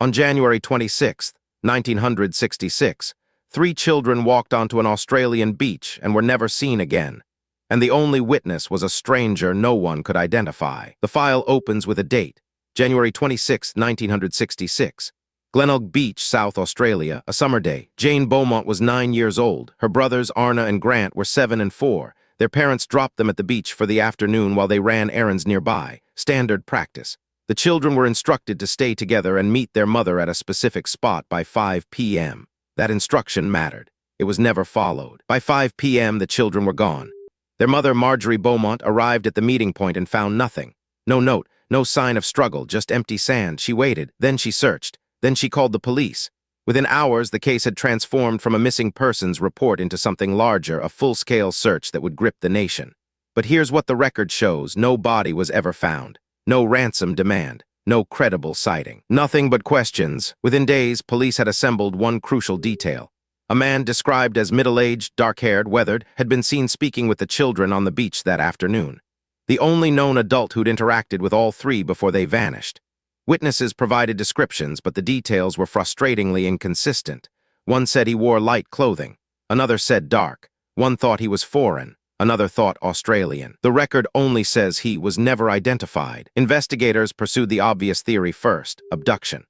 On January 26, 1966, 3 children walked onto an Australian beach and were never seen again, and the only witness was a stranger no one could identify. The file opens with a date, January 26, 1966. Glenelg Beach, South Australia, a summer day. Jane Beaumont was 9 years old. Her brothers, Arnna and Grant, were 7 and 4. Their parents dropped them at the beach for the afternoon while they ran errands nearby. Standard practice. The children were instructed to stay together and meet their mother at a specific spot by 5 p.m. That instruction mattered. It was never followed. By 5 p.m., the children were gone. Their mother, Marjorie Beaumont, arrived at the meeting point and found nothing. No note, no sign of struggle, just empty sand. She waited, then she searched, then she called the police. Within hours, the case had transformed from a missing persons report into something larger, a full-scale search that would grip the nation. But here's what the record shows: no body was ever found. No ransom demand. No credible sighting. Nothing but questions. Within days, police had assembled one crucial detail. A man described as middle-aged, dark-haired, weathered, had been seen speaking with the children on the beach that afternoon. The only known adult who'd interacted with all 3 before they vanished. Witnesses provided descriptions, but the details were frustratingly inconsistent. One said he wore light clothing. Another said dark. One thought he was foreign. Another thought Australian. The record only says he was never identified. Investigators pursued the obvious theory first: abduction.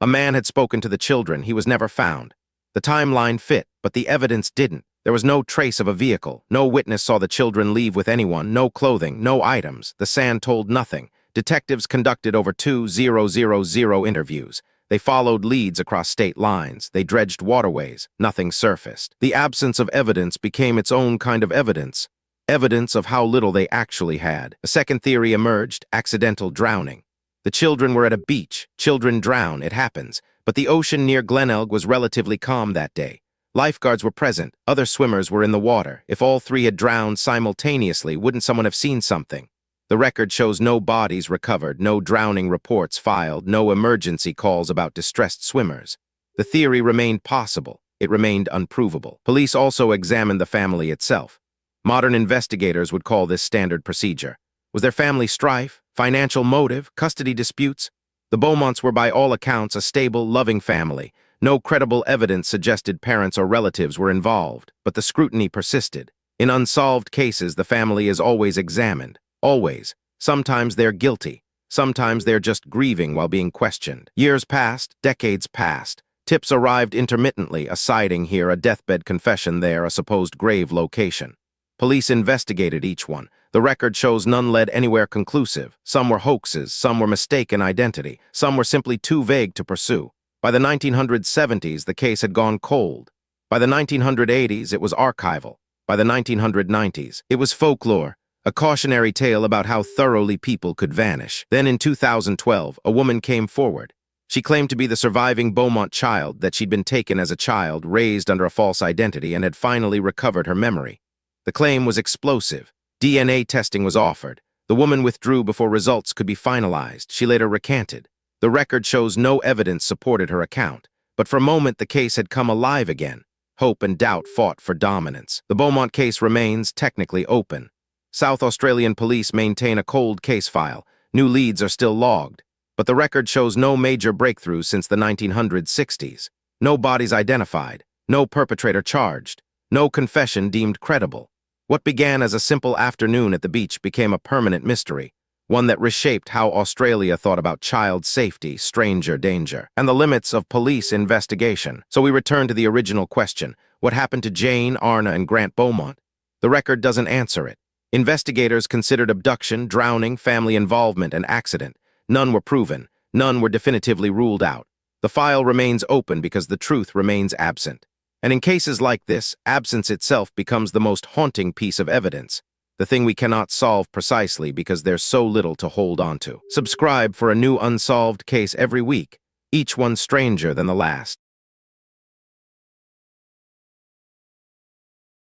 A man had spoken to the children. He was never found. The timeline fit, but the evidence didn't. There was no trace of a vehicle. No witness saw the children leave with anyone. No clothing, no items. The sand told nothing. Detectives conducted over 2,000 interviews. They followed leads across state lines. They dredged waterways. Nothing surfaced. The absence of evidence became its own kind of evidence. Evidence of how little they actually had. A second theory emerged: accidental drowning. The children were at a beach. Children drown, it happens. But the ocean near Glenelg was relatively calm that day. Lifeguards were present. Other swimmers were in the water. If all 3 had drowned simultaneously, wouldn't someone have seen something? The record shows no bodies recovered, no drowning reports filed, no emergency calls about distressed swimmers. The theory remained possible. It remained unprovable. Police also examined the family itself. Modern investigators would call this standard procedure. Was there family strife, financial motive, custody disputes? The Beaumonts were by all accounts a stable, loving family. No credible evidence suggested parents or relatives were involved, but the scrutiny persisted. In unsolved cases, the family is always examined. Always. Sometimes they're guilty. Sometimes they're just grieving while being questioned. Years passed, decades passed. Tips arrived intermittently: a sighting here, a deathbed confession there, a supposed grave location. Police investigated each one. The record shows none led anywhere conclusive. Some were hoaxes, some were mistaken identity, some were simply too vague to pursue. By the 1970s, the case had gone cold. By the 1980s, it was archival. By the 1990s, it was folklore, a cautionary tale about how thoroughly people could vanish. Then in 2012, a woman came forward. She claimed to be the surviving Beaumont child, that she'd been taken as a child, raised under a false identity, and had finally recovered her memory. The claim was explosive. DNA testing was offered. The woman withdrew before results could be finalized. She later recanted. The record shows no evidence supported her account. But for a moment, the case had come alive again. Hope and doubt fought for dominance. The Beaumont case remains technically open. South Australian police maintain a cold case file. New leads are still logged. But the record shows no major breakthroughs since the 1960s. No bodies identified. No perpetrator charged. No confession deemed credible. What began as a simple afternoon at the beach became a permanent mystery, one that reshaped how Australia thought about child safety, stranger danger, and the limits of police investigation. So we return to the original question: what happened to Jane, Arnna, and Grant Beaumont? The record doesn't answer it. Investigators considered abduction, drowning, family involvement, and accident. None were proven. None were definitively ruled out. The file remains open because the truth remains absent. And in cases like this, absence itself becomes the most haunting piece of evidence, the thing we cannot solve precisely because there's so little to hold on to. Subscribe for a new unsolved case every week, each one stranger than the last.